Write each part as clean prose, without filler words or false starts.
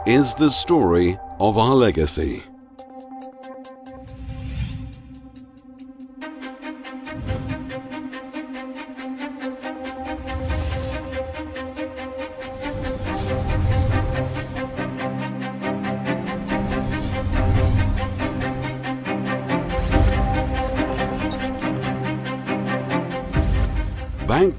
is the story of our legacy.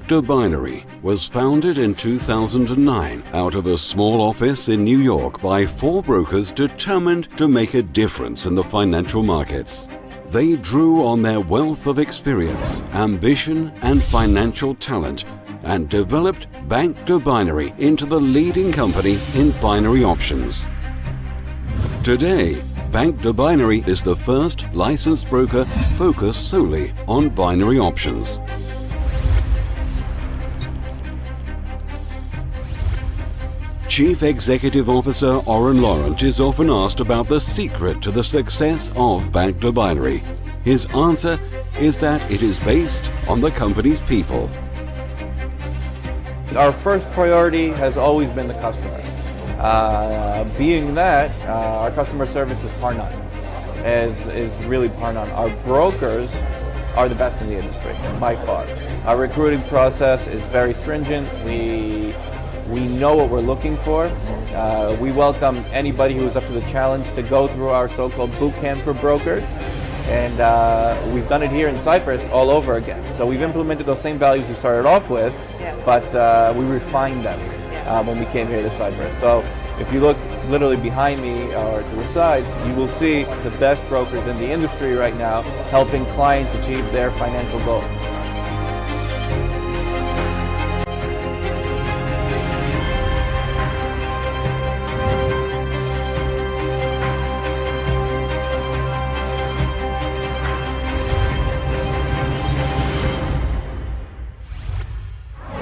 Binary was founded in 2009 out of a small office in New York by 4 brokers determined to make a difference in the financial markets. They drew on their wealth of experience, ambition, and financial talent and developed Binary into the leading company in binary options. Today, Binary is the first licensed broker focused solely on binary options. Chief Executive Officer Oren Laurent is often asked about the secret to the success of Binary. His answer is that it is based on the company's people. Our first priority has always been the customer. Being that, our customer service is par none, is really par none. Our brokers are the best in the industry, by far. Our recruiting process is very stringent. We know what we're looking for. We welcome anybody who's up to the challenge to go through our so-called boot camp for brokers. And we've done it here in Cyprus all over again. So we've implemented those same values we started off with, yes, but we refined them when we came here to Cyprus. So if you look literally behind me or to the sides, you will see the best brokers in the industry right now helping clients achieve their financial goals.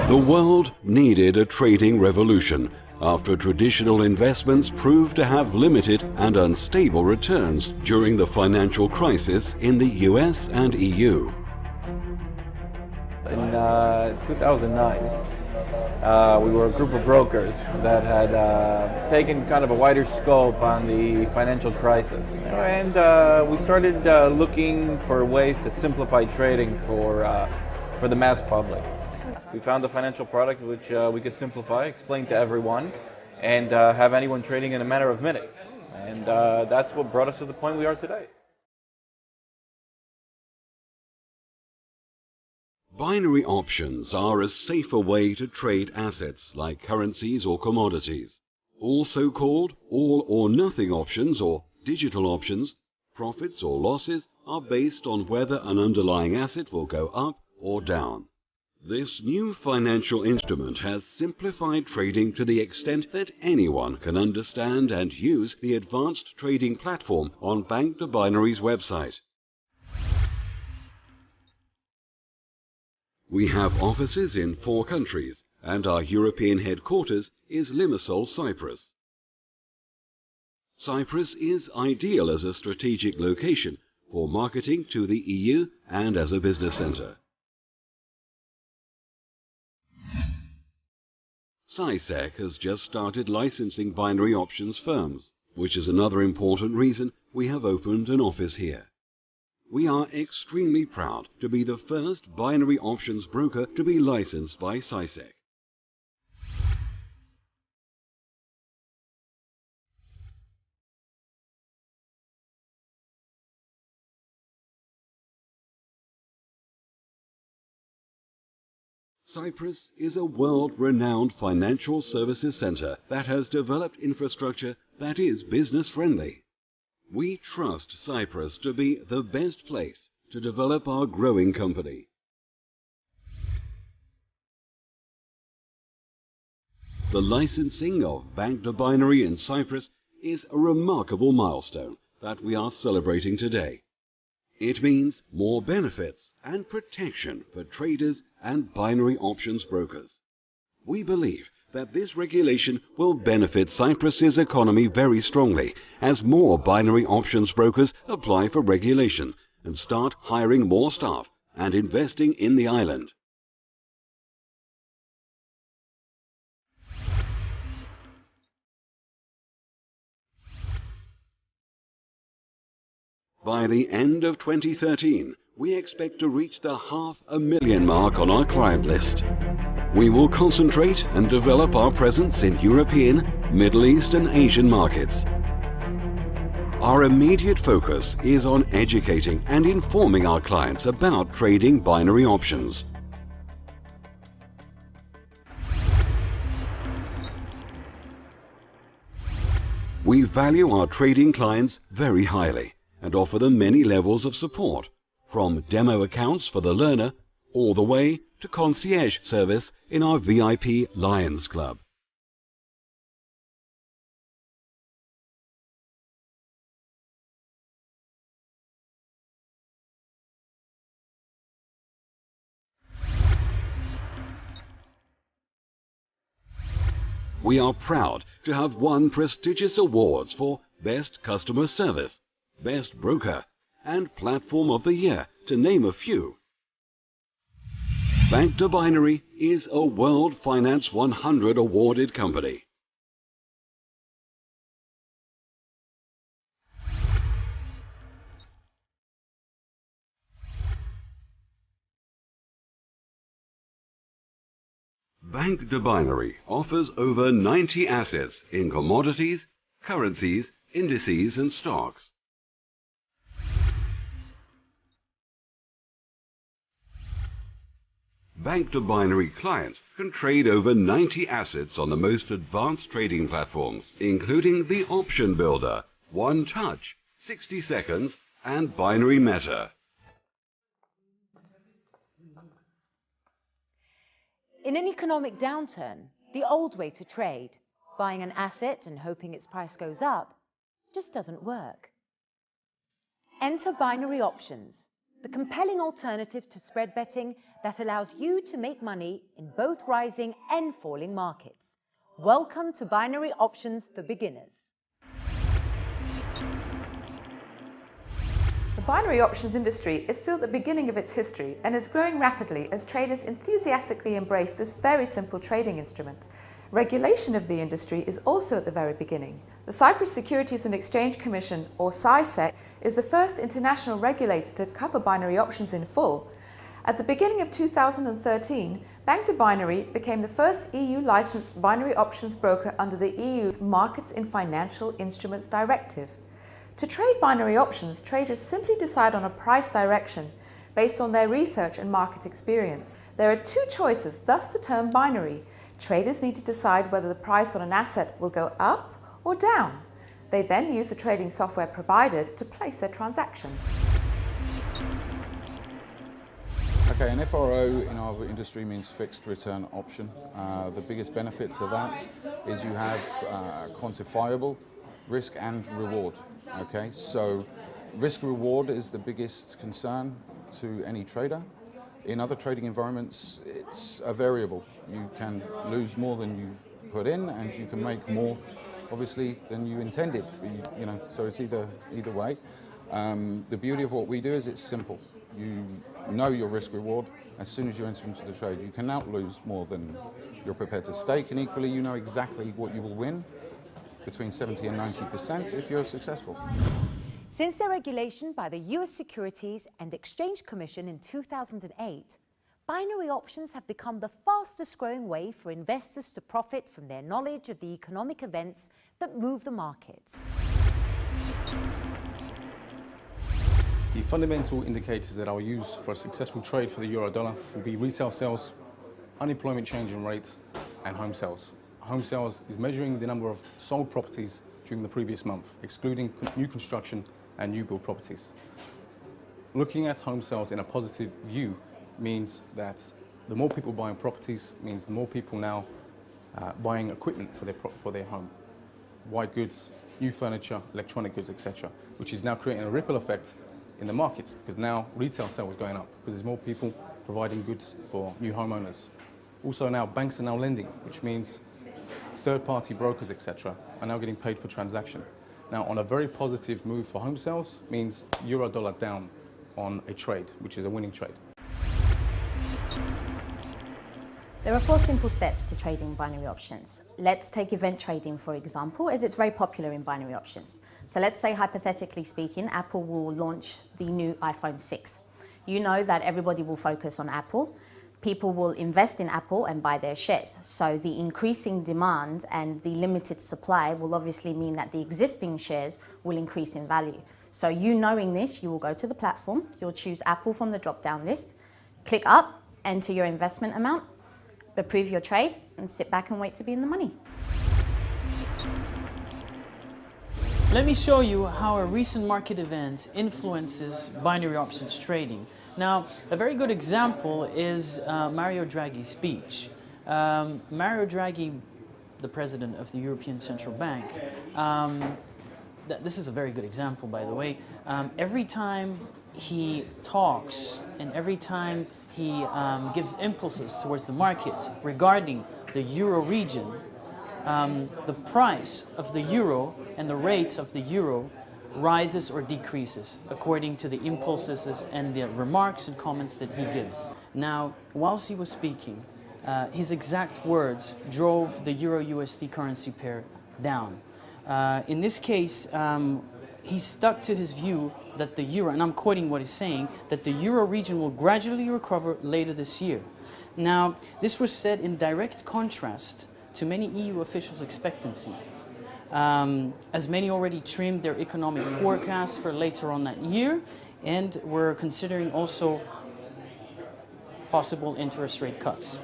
The world needed a trading revolution after traditional investments proved to have limited and unstable returns during the financial crisis in the US and EU. In 2009, we were a group of brokers that had taken kind of a wider scope on the financial crisis. And we started looking for ways to simplify trading for the mass public. We found a financial product which we could simplify, explain to everyone, and have anyone trading in a matter of minutes. And that's what brought us to the point we are today. Binary options are a safer way to trade assets like currencies or commodities. Also called all-or-nothing options or digital options, profits or losses are based on whether an underlying asset will go up or down. This new financial instrument has simplified trading to the extent that anyone can understand and use the advanced trading platform on Binary's website. We have offices in 4 countries, and our European headquarters is Limassol, Cyprus. Cyprus is ideal as a strategic location for marketing to the EU and as a business center. CySec has just started licensing binary options firms, which is another important reason we have opened an office here. We are extremely proud to be the first binary options broker to be licensed by CySec. Cyprus is a world-renowned financial services center that has developed infrastructure that is business-friendly. We trust Cyprus to be the best place to develop our growing company. The licensing of Binary in Cyprus is a remarkable milestone that we are celebrating today. It means more benefits and protection for traders and binary options brokers. We believe that this regulation will benefit Cyprus's economy very strongly as more binary options brokers apply for regulation and start hiring more staff and investing in the island. By the end of 2013, we expect to reach the 500,000 mark on our client list. We will concentrate and develop our presence in European, Middle East and Asian markets. Our immediate focus is on educating and informing our clients about trading binary options. We value our trading clients very highly and offer them many levels of support, from demo accounts for the learner all the way to concierge service in our VIP Lions Club. We are proud to have won prestigious awards for Best Customer Service, Best Broker, and Platform of the Year, to name a few. Bank to Binary is a World Finance 100 awarded company. Bank to Binary offers over 90 assets in commodities, currencies, indices and stocks. Bank to Binary clients can trade over 90 assets on the most advanced trading platforms, including the Option Builder, One Touch, 60 Seconds and Binary Meta. In an economic downturn, the old way to trade, buying an asset and hoping its price goes up, just doesn't work. Enter binary options, the compelling alternative to spread betting that allows you to make money in both rising and falling markets. Welcome to binary options for beginners. The binary options industry is still at the beginning of its history and is growing rapidly as traders enthusiastically embrace this very simple trading instrument. Regulation of the industry is also at the very beginning. The Cyprus Securities and Exchange Commission, or CySEC, is the first international regulator to cover binary options in full. At the beginning of 2013, Bank to Binary became the first EU-licensed binary options broker under the EU's Markets in Financial Instruments Directive. To trade binary options, traders simply decide on a price direction based on their research and market experience. There are two choices, thus the term binary. Traders need to decide whether the price on an asset will go up or down. They then use the trading software provided to place their transaction. Okay, an FRO in our industry means fixed return option. The biggest benefit to that is you have quantifiable risk and reward. Okay, so risk reward is the biggest concern to any trader. In other trading environments, it's a variable. You can lose more than you put in, and you can make more, obviously, than you intended. You know, so it's either way. The beauty of what we do is it's simple. You know your risk reward as soon as you enter into the trade. You cannot lose more than you're prepared to stake, and equally, you know exactly what you will win, between 70 and 90% if you're successful. Since their regulation by the US Securities and Exchange Commission in 2008, binary options have become the fastest growing way for investors to profit from their knowledge of the economic events that move the markets. The fundamental indicators that I'll use for a successful trade for the euro-dollar will be retail sales, unemployment changing rate, and home sales. Home sales is measuring the number of sold properties during the previous month, excluding new construction and new build properties. Looking at home sales in a positive view means that the more people buying properties means the more people now buying equipment for their home. White goods, new furniture, electronic goods, etc., which is now creating a ripple effect in the markets, because now retail sales is going up because there's more people providing goods for new homeowners. Also now banks are now lending, which means third-party brokers, etc., are now getting paid for transaction. Now, on a very positive move for home sales means euro-dollar down on a trade, which is a winning trade. There are 4 simple steps to trading binary options. Let's take event trading, for example, as it's very popular in binary options. So let's say, hypothetically speaking, Apple will launch the new iPhone 6. You know that everybody will focus on Apple. People will invest in Apple and buy their shares. So the increasing demand and the limited supply will obviously mean that the existing shares will increase in value. So you knowing this, you will go to the platform, you'll choose Apple from the drop-down list, click up, enter your investment amount, approve your trade, and sit back and wait to be in the money. Let me show you how a recent market event influences binary options trading. Now, a very good example is Mario Draghi's speech. Mario Draghi, the president of the European Central Bank, this is a very good example, by the way. Every time he talks and every time he gives impulses towards the market regarding the euro region, the price of the euro and the rate of the euro rises or decreases according to the impulses and the remarks and comments that he gives. Now, whilst he was speaking, his exact words drove the euro-USD currency pair down. In this case, he stuck to his view that the euro, and I'm quoting what he's saying, that the euro region will gradually recover later this year. Now, this was said in direct contrast to many EU officials' expectancy, as many already trimmed their economic forecasts for later on that year, and were considering also possible interest rate cuts.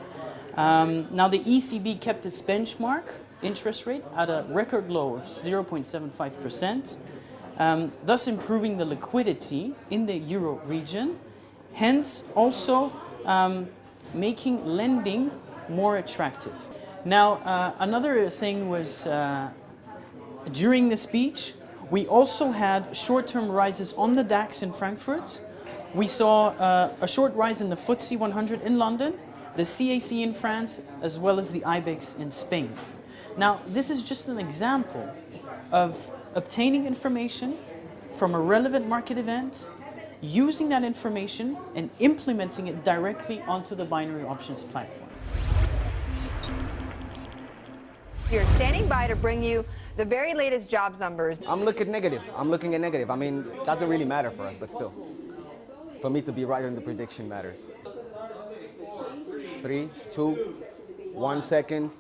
Now, the ECB kept its benchmark interest rate at a record low of 0.75%, thus improving the liquidity in the euro region, hence also making lending more attractive. Now, another thing was, during the speech, we also had short-term rises on the DAX in Frankfurt. We saw a short rise in the FTSE 100 in London, the CAC in France, as well as the IBEX in Spain. Now, this is just an example of obtaining information from a relevant market event, using that information and implementing it directly onto the binary options platform. You're standing by to bring you the very latest jobs numbers. I'm looking negative. I mean, it doesn't really matter for us, but still. For me to be right on the prediction matters. 3, 2, 1 second.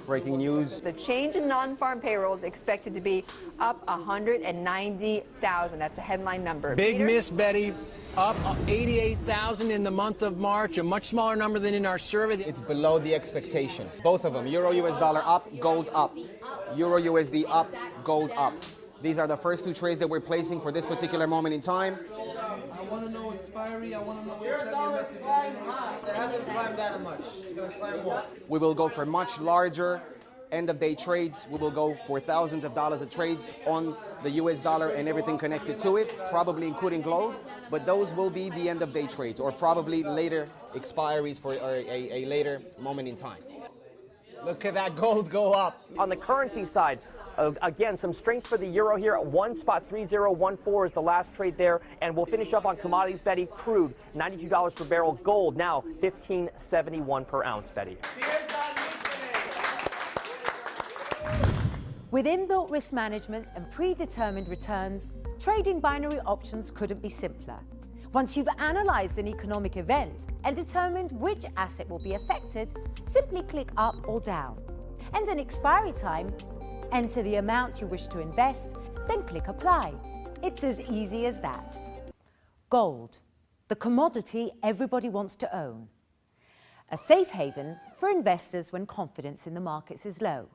Breaking news. The change in non-farm payroll is expected to be up 190,000. That's a headline number. Big Peter? miss, Betty. Up 88,000 in the month of March, a much smaller number than in our survey. It's below the expectation. Both of them. Euro US dollar up, gold up. Euro USD up, gold up. These are the first 2 trades that we're placing for this particular moment in time. I want to know expiry. I want to know your dollar flying high. It hasn't climbed that much. It's going to climb more. We will go for much larger end-of-day trades. We will go for thousands of dollars of trades on the US dollar and everything connected to it, probably including gold. But those will be the end-of-day trades, or probably later expiries for a later moment in time. Look at that gold go up. On the currency side, again, some strength for the euro here at 1.3014 is the last trade there. And we'll finish up on commodities, Betty. Crude, $92 per barrel. Gold, now $15.71 per ounce, Betty. With inbuilt risk management and predetermined returns, trading binary options couldn't be simpler. Once you've analysed an economic event and determined which asset will be affected, simply click up or down. And an expiry time, enter the amount you wish to invest, then click apply. It's as easy as that. Gold, the commodity everybody wants to own. A safe haven for investors when confidence in the markets is low.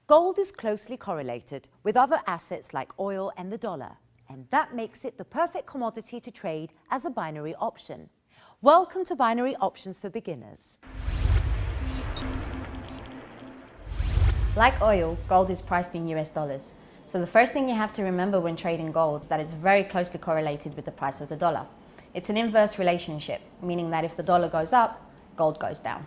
Gold is closely correlated with other assets like oil and the dollar, and that makes it the perfect commodity to trade as a binary option. Welcome to Binary Options for Beginners. Like oil, gold is priced in US dollars. So the first thing you have to remember when trading gold is that it's very closely correlated with the price of the dollar. It's an inverse relationship, meaning that if the dollar goes up, gold goes down.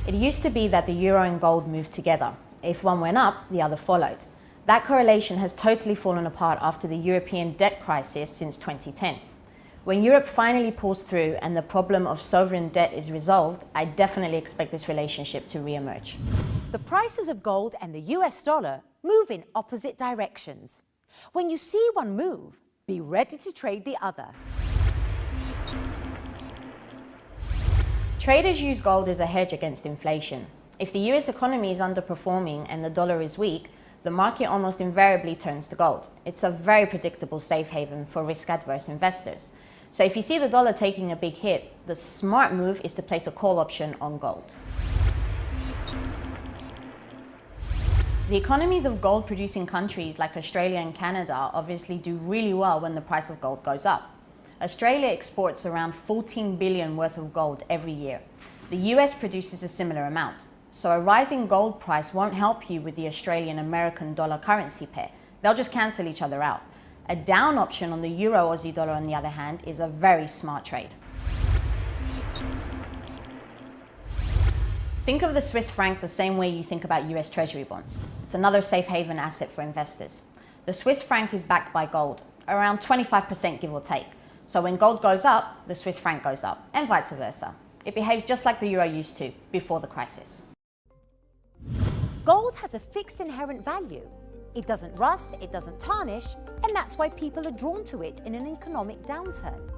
It used to be that the euro and gold moved together. If one went up, the other followed. That correlation has totally fallen apart after the European debt crisis since 2010. When Europe finally pulls through and the problem of sovereign debt is resolved, I definitely expect this relationship to re-emerge. The prices of gold and the US dollar move in opposite directions. When you see one move, be ready to trade the other. Traders use gold as a hedge against inflation. If the US economy is underperforming and the dollar is weak, the market almost invariably turns to gold. It's a very predictable safe haven for risk-adverse investors. So if you see the dollar taking a big hit, the smart move is to place a call option on gold. The economies of gold-producing countries like Australia and Canada obviously do really well when the price of gold goes up. Australia exports around 14 billion worth of gold every year. The US produces a similar amount. So a rising gold price won't help you with the Australian-American dollar currency pair. They'll just cancel each other out. A down option on the Euro-Aussie dollar, on the other hand, is a very smart trade. Think of the Swiss franc the same way you think about US Treasury bonds. It's another safe haven asset for investors. The Swiss franc is backed by gold, around 25% give or take. So when gold goes up, the Swiss franc goes up, and vice versa. It behaves just like the euro used to before the crisis. Gold has a fixed inherent value. It doesn't rust, it doesn't tarnish, and that's why people are drawn to it in an economic downturn.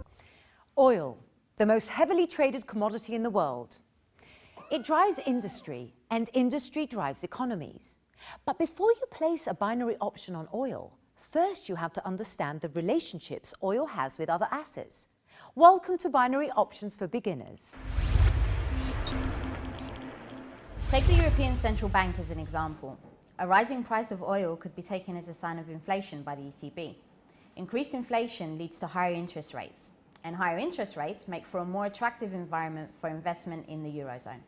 Oil, the most heavily traded commodity in the world. It drives industry, and industry drives economies. But before you place a binary option on oil, first you have to understand the relationships oil has with other assets. Welcome to Binary Options for Beginners. Take the European Central Bank as an example. A rising price of oil could be taken as a sign of inflation by the ECB. Increased inflation leads to higher interest rates, and higher interest rates make for a more attractive environment for investment in the Eurozone.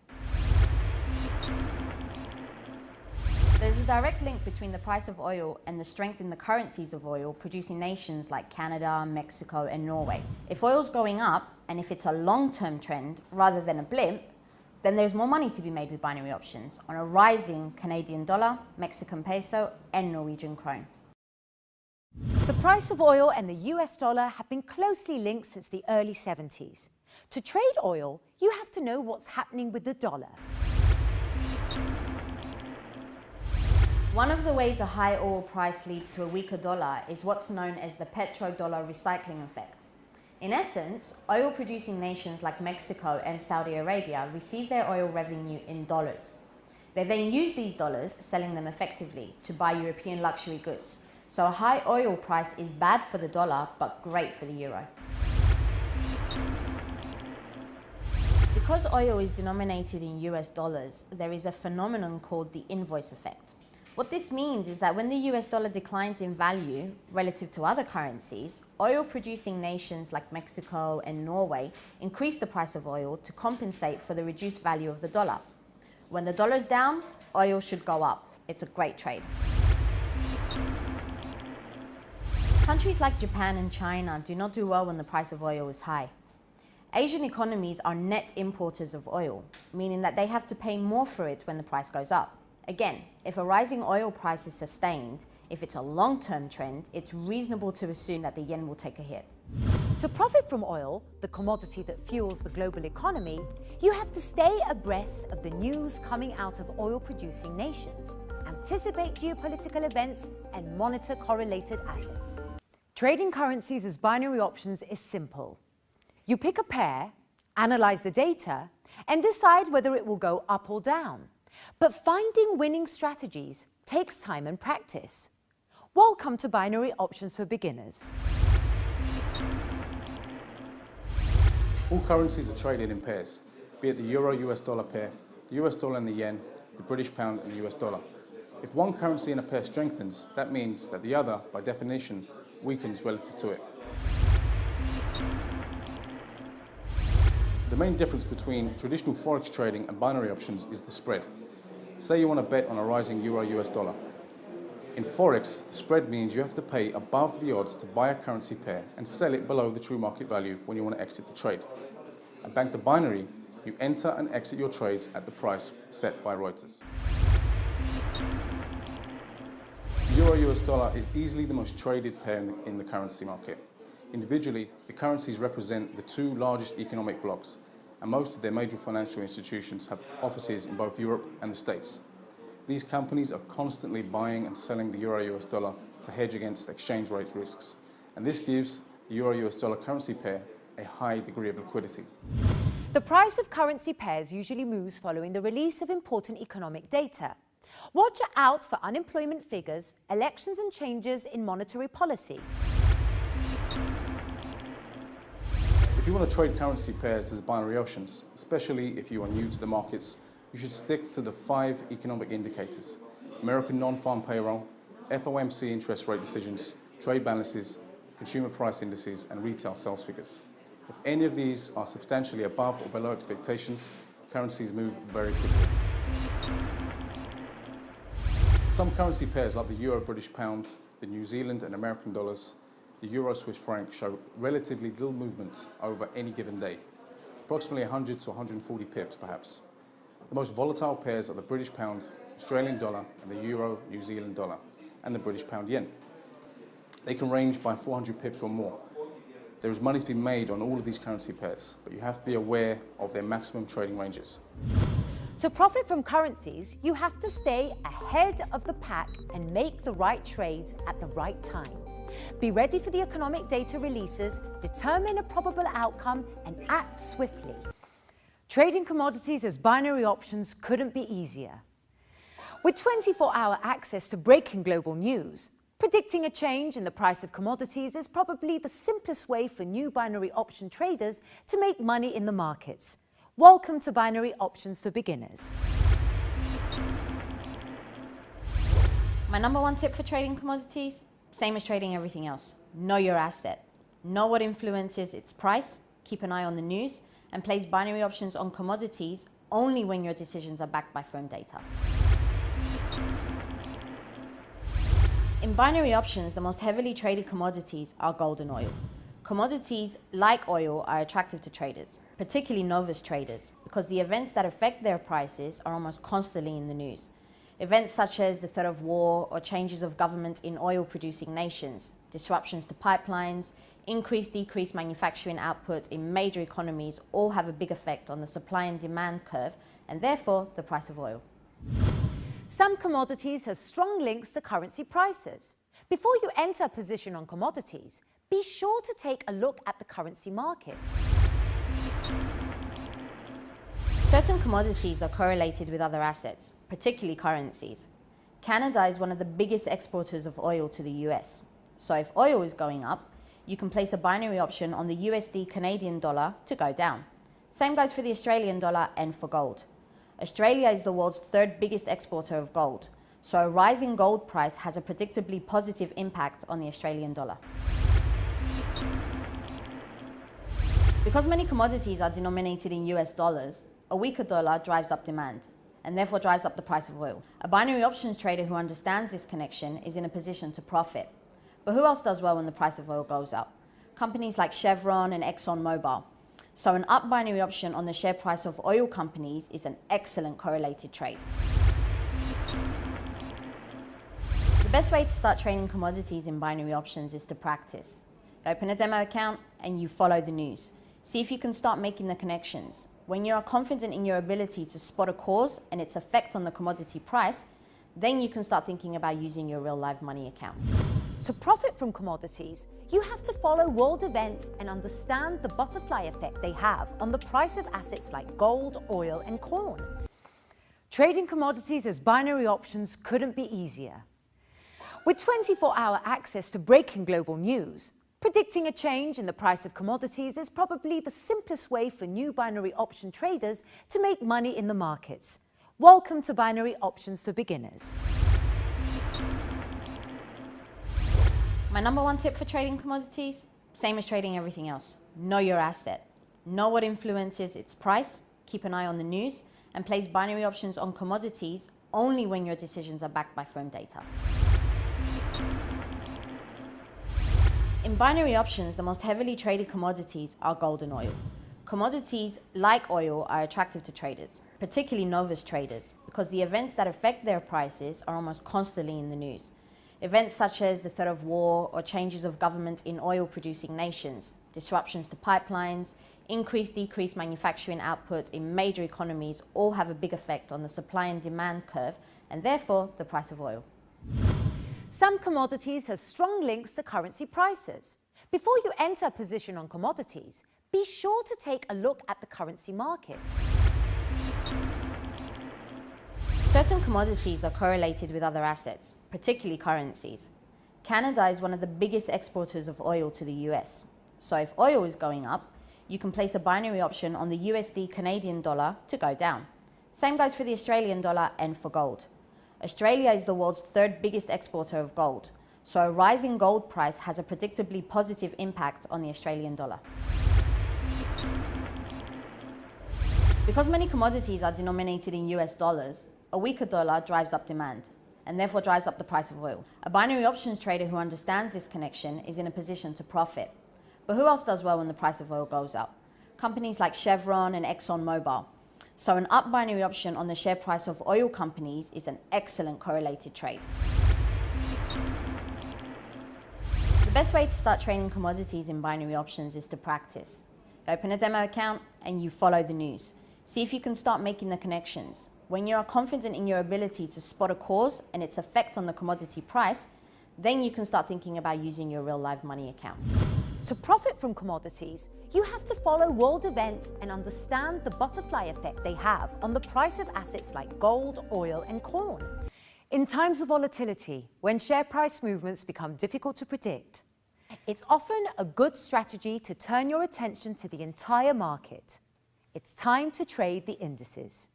There's a direct link between the price of oil and the strength in the currencies of oil producing nations like Canada, Mexico, and Norway. If oil's going up, and if it's a long-term trend rather than a blip, then there's more money to be made with binary options on a rising Canadian dollar, Mexican peso, and Norwegian krone. The price of oil and the US dollar have been closely linked since the early 70s. To trade oil, you have to know what's happening with the dollar. One of the ways a high oil price leads to a weaker dollar is what's known as the petrodollar recycling effect. In essence, oil-producing nations like Mexico and Saudi Arabia receive their oil revenue in dollars. They then use these dollars, selling them effectively, to buy European luxury goods. So a high oil price is bad for the dollar, but great for the euro. Because oil is denominated in US dollars, there is a phenomenon called the invoice effect. What this means is that when the US dollar declines in value relative to other currencies, oil-producing nations like Mexico and Norway increase the price of oil to compensate for the reduced value of the dollar. When the dollar's down, oil should go up. It's a great trade. Countries like Japan and China do not do well when the price of oil is high. Asian economies are net importers of oil, meaning that they have to pay more for it when the price goes up. Again, if a rising oil price is sustained, if it's a long-term trend, it's reasonable to assume that the yen will take a hit. To profit from oil, the commodity that fuels the global economy, you have to stay abreast of the news coming out of oil-producing nations, anticipate geopolitical events, and monitor correlated assets. Trading currencies as binary options is simple. You pick a pair, analyze the data, and decide whether it will go up or down. But finding winning strategies takes time and practice. Welcome to Binary Options for Beginners. All currencies are traded in pairs, be it the euro-US dollar pair, the US dollar and the yen, the British pound and the US dollar. If one currency in a pair strengthens, that means that the other, by definition, weakens relative to it. The main difference between traditional forex trading and binary options is the spread. Say you want to bet on a rising euro-US dollar. In forex, the spread means you have to pay above the odds to buy a currency pair and sell it below the true market value when you want to exit the trade. At Bank to Binary, you enter and exit your trades at the price set by Reuters. Euro-US dollar is easily the most traded pair in the currency market. Individually, the currencies represent the two largest economic blocs, and most of their major financial institutions have offices in both Europe and the States. These companies are constantly buying and selling the euro-US dollar to hedge against exchange rate risks, and this gives the euro-US dollar currency pair a high degree of liquidity. The price of currency pairs usually moves following the release of important economic data. Watch out for unemployment figures, elections and changes in monetary policy. If you want to trade currency pairs as binary options, especially if you are new to the markets, you should stick to the 5 economic indicators: American non-farm payroll, FOMC interest rate decisions, trade balances, consumer price indices, and retail sales figures. If any of these are substantially above or below expectations, currencies move very quickly. Some currency pairs like the Euro-British pound, the New Zealand and American dollars, the Euro-Swiss franc show relatively little movement over any given day, approximately 100 to 140 pips perhaps. The most volatile pairs are the British pound, Australian dollar and the Euro New Zealand dollar, and the British pound yen. They can range by 400 pips or more. There is money to be made on all of these currency pairs, but you have to be aware of their maximum trading ranges. To profit from currencies, you have to stay ahead of the pack and make the right trades at the right time. Be ready for the economic data releases, determine a probable outcome, and act swiftly. Trading commodities as binary options couldn't be easier. With 24-hour access to breaking global news, predicting a change in the price of commodities is probably the simplest way for new binary option traders to make money in the markets. Welcome to Binary Options for Beginners. My number one tip for trading commodities, same as trading everything else. Know your asset. Know what influences its price, keep an eye on the news, and place binary options on commodities only when your decisions are backed by firm data. In binary options, the most heavily traded commodities are gold and oil. Commodities, like oil, are attractive to traders, particularly novice traders, because the events that affect their prices are almost constantly in the news. Events such as the threat of war or changes of government in oil-producing nations, disruptions to pipelines, decreased manufacturing output in major economies all have a big effect on the supply and demand curve and therefore the price of oil. Some commodities have strong links to currency prices. Before you enter a position on commodities, be sure to take a look at the currency markets. Certain commodities are correlated with other assets, particularly currencies. Canada is one of the biggest exporters of oil to the US. So if oil is going up, you can place a binary option on the USD Canadian dollar to go down. Same goes for the Australian dollar and for gold. Australia is the world's 3rd biggest exporter of gold, so a rising gold price has a predictably positive impact on the Australian dollar. Because many commodities are denominated in US dollars, a weaker dollar drives up demand and therefore drives up the price of oil. A binary options trader who understands this connection is in a position to profit. But who else does well when the price of oil goes up? Companies like Chevron and ExxonMobil. So an up binary option on the share price of oil companies is an excellent correlated trade. The best way to start trading commodities in binary options is to practice. Open a demo account and you follow the news. See if you can start making the connections. When you are confident in your ability to spot a cause and its effect on the commodity price, then you can start thinking about using your real live money account. To profit from commodities, you have to follow world events and understand the butterfly effect they have on the price of assets like gold, oil, and corn. Trading commodities as binary options couldn't be easier. With 24-hour access to breaking global news, predicting a change in the price of commodities is probably the simplest way for new binary option traders to make money in the markets. Welcome to Binary Options for Beginners. My number one tip for trading commodities, same as trading everything else. Know your asset. Know what influences its price, keep an eye on the news, and place binary options on commodities only when your decisions are backed by firm data. In binary options, the most heavily traded commodities are gold and oil. Commodities, like oil, are attractive to traders, particularly novice traders, because the events that affect their prices are almost constantly in the news. Events such as the threat of war or changes of government in oil-producing nations, disruptions to pipelines, decreased manufacturing output in major economies all have a big effect on the supply and demand curve and therefore the price of oil. Some commodities have strong links to currency prices. Before you enter a position on commodities, be sure to take a look at the currency markets. Certain commodities are correlated with other assets, particularly currencies. Canada is one of the biggest exporters of oil to the US. So if oil is going up, you can place a binary option on the USD Canadian dollar to go down. Same goes for the Australian dollar and for gold. Australia is the world's third biggest exporter of gold, so a rising gold price has a predictably positive impact on the Australian dollar. Because many commodities are denominated in US dollars, a weaker dollar drives up demand and therefore drives up the price of oil. A binary options trader who understands this connection is in a position to profit. But who else does well when the price of oil goes up? Companies like Chevron and ExxonMobil. So an up binary option on the share price of oil companies is an excellent correlated trade. The best way to start trading commodities in binary options is to practice. Open a demo account and you follow the news. See if you can start making the connections. When you are confident in your ability to spot a cause and its effect on the commodity price, then you can start thinking about using your real live money account. To profit from commodities, you have to follow world events and understand the butterfly effect they have on the price of assets like gold, oil, and corn. In times of volatility, when share price movements become difficult to predict, it's often a good strategy to turn your attention to the entire market. It's time to trade the indices.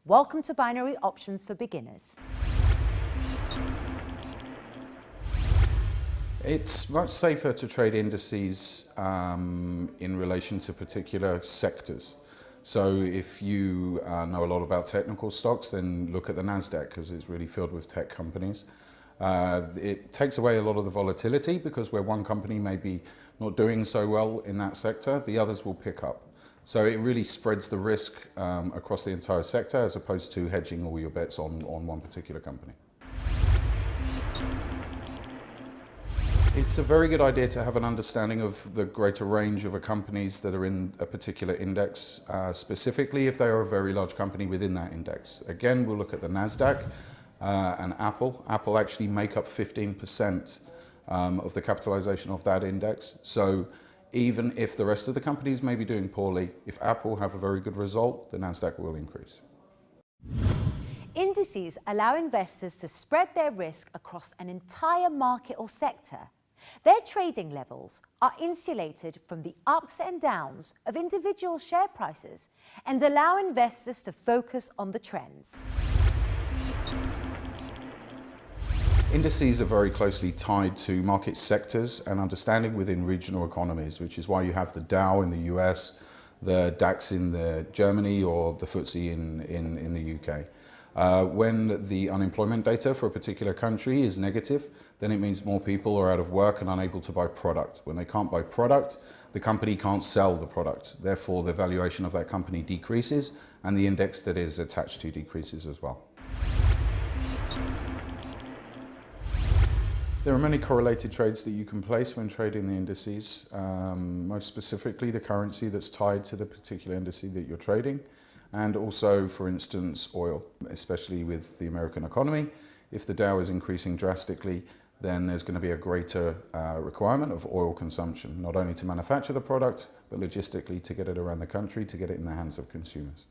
Welcome to Binary Options for Beginners. It's much safer to trade indices in relation to particular sectors. So if you know a lot about technical stocks, then look at the NASDAQ because it's really filled with tech companies. It takes away a lot of the volatility because where one company may be not doing so well in that sector, the others will pick up. So it really spreads the risk across the entire sector as opposed to hedging all your bets on one particular company. It's a very good idea to have an understanding of the greater range of companies that are in a particular index, specifically if they are a very large company within that index. Again, we'll look at the NASDAQ and Apple. Apple actually make up 15% of the capitalization of that index. So even if the rest of the companies may be doing poorly, if Apple have a very good result, the NASDAQ will increase. Indices allow investors to spread their risk across an entire market or sector. Their trading levels are insulated from the ups and downs of individual share prices and allow investors to focus on the trends. Indices are very closely tied to market sectors and understanding within regional economies, which is why you have the Dow in the US, the DAX in Germany, or the FTSE in the UK. When the unemployment data for a particular country is negative, then it means more people are out of work and unable to buy product. When they can't buy product, the company can't sell the product. Therefore, the valuation of that company decreases and the index that is attached to decreases as well. There are many correlated trades that you can place when trading the indices, most specifically the currency that's tied to the particular indice that you're trading, and also, for instance, oil, especially with the American economy. If the Dow is increasing drastically, then there's going to be a greater requirement of oil consumption, not only to manufacture the product, but logistically to get it around the country, to get it in the hands of consumers.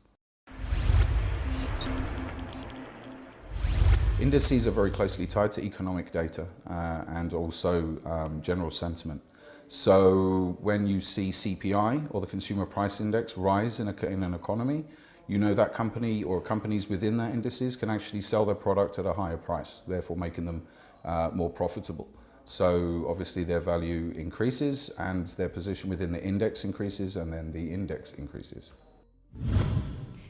Indices are very closely tied to economic data and also general sentiment. So when you see CPI or the Consumer Price Index rise in an economy, you know that company or companies within that indices can actually sell their product at a higher price, therefore making them more profitable. So obviously their value increases and their position within the index increases, and then the index increases.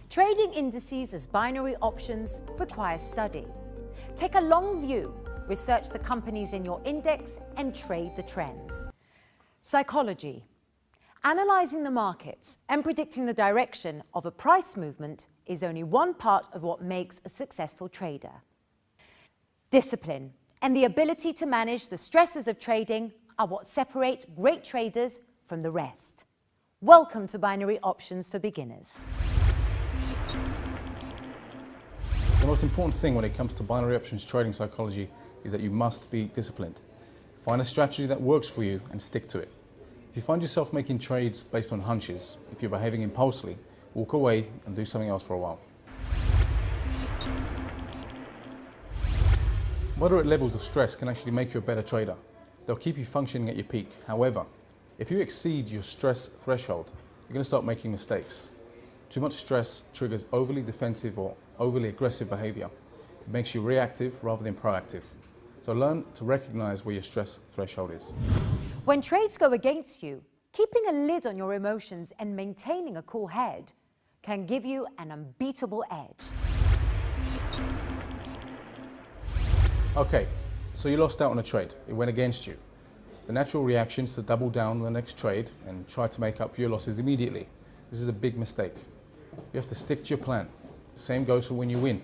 Trading indices as binary options requires study. Take a long view, research the companies in your index, and trade the trends. Psychology. Analyzing the markets and predicting the direction of a price movement is only one part of what makes a successful trader. Discipline. and the ability to manage the stresses of trading are what separate great traders from the rest. Welcome to Binary Options for Beginners. The most important thing when it comes to binary options trading psychology is that you must be disciplined. Find a strategy that works for you and stick to it. If you find yourself making trades based on hunches, if you're behaving impulsively, walk away and do something else for a while. Moderate levels of stress can actually make you a better trader. They'll keep you functioning at your peak. However, if you exceed your stress threshold, you're going to start making mistakes. Too much stress triggers overly defensive or overly aggressive behavior. It makes you reactive rather than proactive. So learn to recognize where your stress threshold is. When trades go against you, keeping a lid on your emotions and maintaining a cool head can give you an unbeatable edge. Okay, so you lost out on a trade. It went against you. The natural reaction is to double down on the next trade and try to make up for your losses immediately. This is a big mistake. You have to stick to your plan. The same goes for when you win.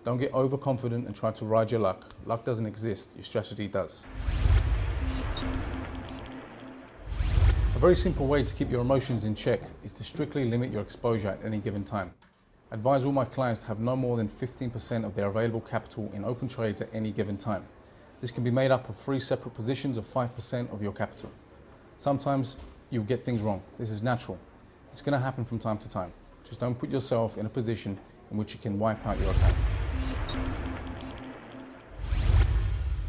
Don't get overconfident and try to ride your luck. Luck doesn't exist, your strategy does. A very simple way to keep your emotions in check is to strictly limit your exposure at any given time. I advise all my clients to have no more than 15% of their available capital in open trades at any given time. This can be made up of 3 separate positions of 5% of your capital. Sometimes you'll get things wrong. This is natural. It's going to happen from time to time. Just don't put yourself in a position in which you can wipe out your account.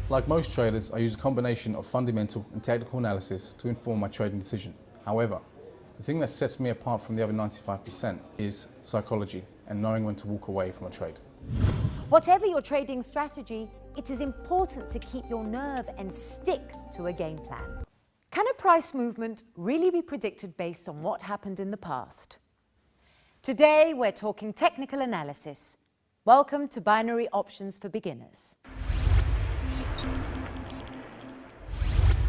Like most traders, I use a combination of fundamental and technical analysis to inform my trading decision. However, the thing that sets me apart from the other 95% is psychology and knowing when to walk away from a trade. Whatever your trading strategy, it is important to keep your nerve and stick to a game plan. Can a price movement really be predicted based on what happened in the past? Today, we're talking technical analysis. Welcome to Binary Options for Beginners.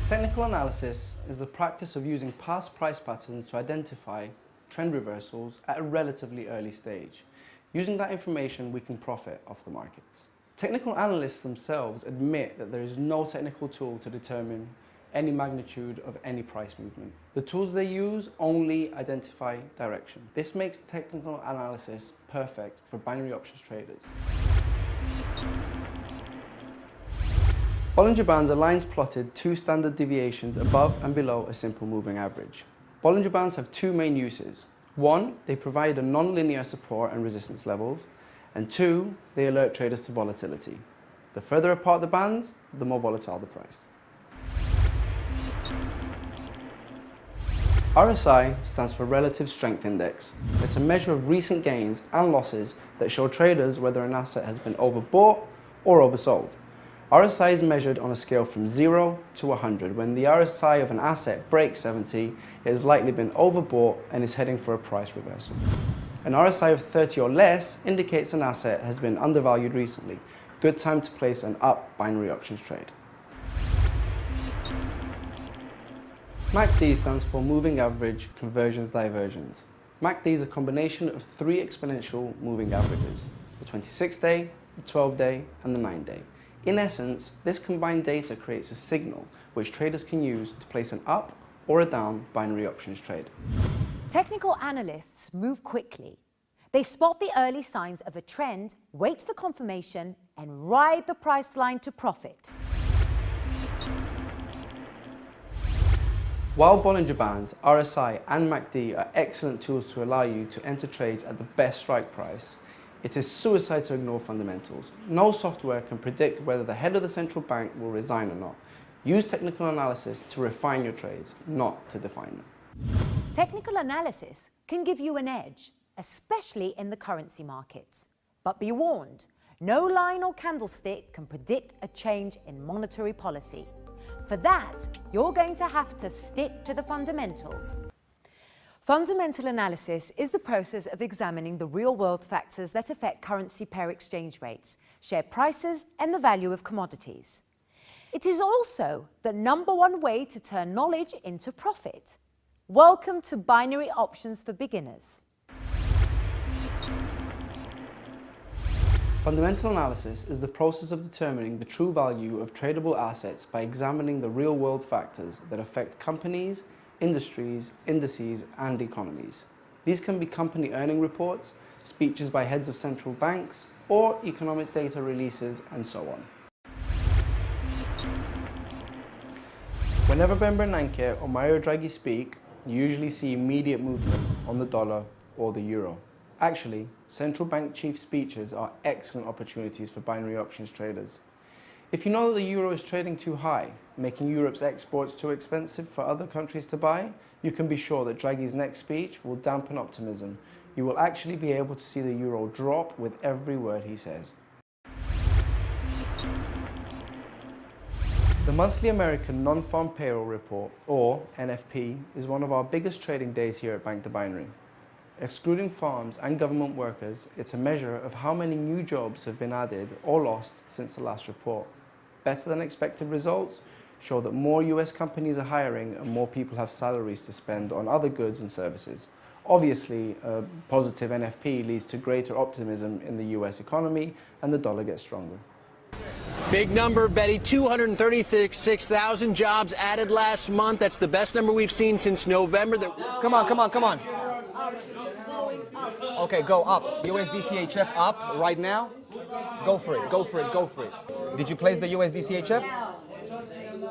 Technical analysis is the practice of using past price patterns to identify trend reversals at a relatively early stage. Using that information, we can profit off the markets. Technical analysts themselves admit that there is no technical tool to determine any magnitude of any price movement. The tools they use only identify direction. This makes technical analysis perfect for binary options traders. Bollinger Bands are lines plotted 2 standard deviations above and below a simple moving average. Bollinger Bands have 2 main uses. 1, they provide a non-linear support and resistance levels, and 2, they alert traders to volatility. The further apart the bands, the more volatile the price. RSI stands for Relative Strength Index. It's a measure of recent gains and losses that show traders whether an asset has been overbought or oversold. RSI is measured on a scale from 0 to 100. When the RSI of an asset breaks 70, it has likely been overbought and is heading for a price reversal. An RSI of 30 or less indicates an asset has been undervalued recently. Good time to place an up binary options trade. MACD stands for Moving Average Conversions Divergence. MACD is a combination of 3 exponential moving averages, the 26-day, the 12-day, and the 9-day. In essence, this combined data creates a signal which traders can use to place an up or a down binary options trade. Technical analysts move quickly. They spot the early signs of a trend, wait for confirmation, and ride the price line to profit. While Bollinger Bands, RSI, and MACD are excellent tools to allow you to enter trades at the best strike price, it is suicide to ignore fundamentals. No software can predict whether the head of the central bank will resign or not. Use technical analysis to refine your trades, not to define them. Technical analysis can give you an edge, especially in the currency markets. But be warned, no line or candlestick can predict a change in monetary policy. For that, you're going to have to stick to the fundamentals. Fundamental analysis is the process of examining the real-world factors that affect currency pair exchange rates, share prices, and the value of commodities. It is also the #1 way to turn knowledge into profit. Welcome to Binary Options for Beginners. Fundamental analysis is the process of determining the true value of tradable assets by examining the real-world factors that affect companies, industries, indices, and economies. These can be company earning reports, speeches by heads of central banks, or economic data releases, and so on. Whenever Ben Bernanke or Mario Draghi speak, you usually see immediate movement on the dollar or the euro. Actually, central bank chief speeches are excellent opportunities for binary options traders. If you know that the euro is trading too high, making Europe's exports too expensive for other countries to buy, you can be sure that Draghi's next speech will dampen optimism. You will actually be able to see the euro drop with every word he says. The monthly American Non-Farm Payroll Report, or NFP, is one of our biggest trading days here at Bank the Binary. Excluding farms and government workers, it's a measure of how many new jobs have been added or lost since the last report. Better than expected results show that more US companies are hiring and more people have salaries to spend on other goods and services. Obviously, a positive NFP leads to greater optimism in the US economy and the dollar gets stronger. Big number, Betty. 236,000 jobs added last month. That's the best number we've seen since November. Come on, come on, come on. Okay, go up. USD-CHF up right now. Go for it, go for it, go for it. Did you place the USD-CHF?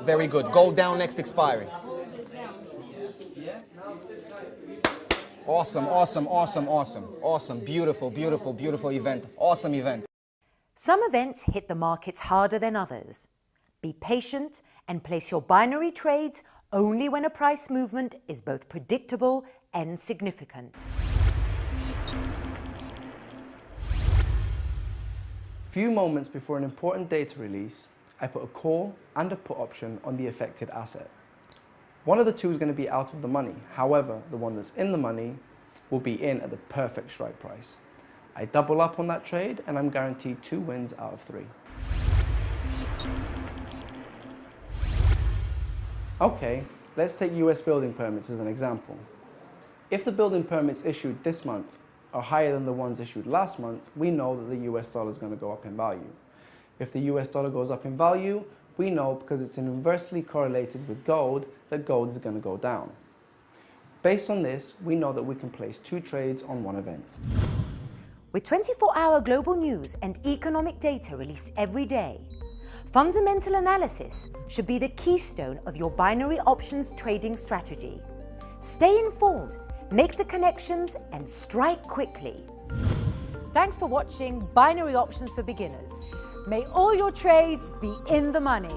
Very good. Gold down next expiry. Awesome, awesome, awesome, awesome. Awesome, beautiful, beautiful, beautiful event. Awesome event. Some events hit the markets harder than others. Be patient and place your binary trades only when a price movement is both predictable and significant. Few moments before an important data release, I put a call and a put option on the affected asset. One of the two is going to be out of the money. However, the one that's in the money will be in at the perfect strike price. I double up on that trade and I'm guaranteed 2 wins out of 3. Okay, let's take US building permits as an example. If the building permits issued this month are higher than the ones issued last month, we know that the US dollar is going to go up in value. If the US dollar goes up in value, we know because it's inversely correlated with gold that gold is going to go down. Based on this, we know that we can place 2 trades on one event. With 24-hour global news and economic data released every day, fundamental analysis should be the keystone of your binary options trading strategy. Stay informed, make the connections, and strike quickly. Thanks for watching Binary Options for Beginners. May all your trades be in the money.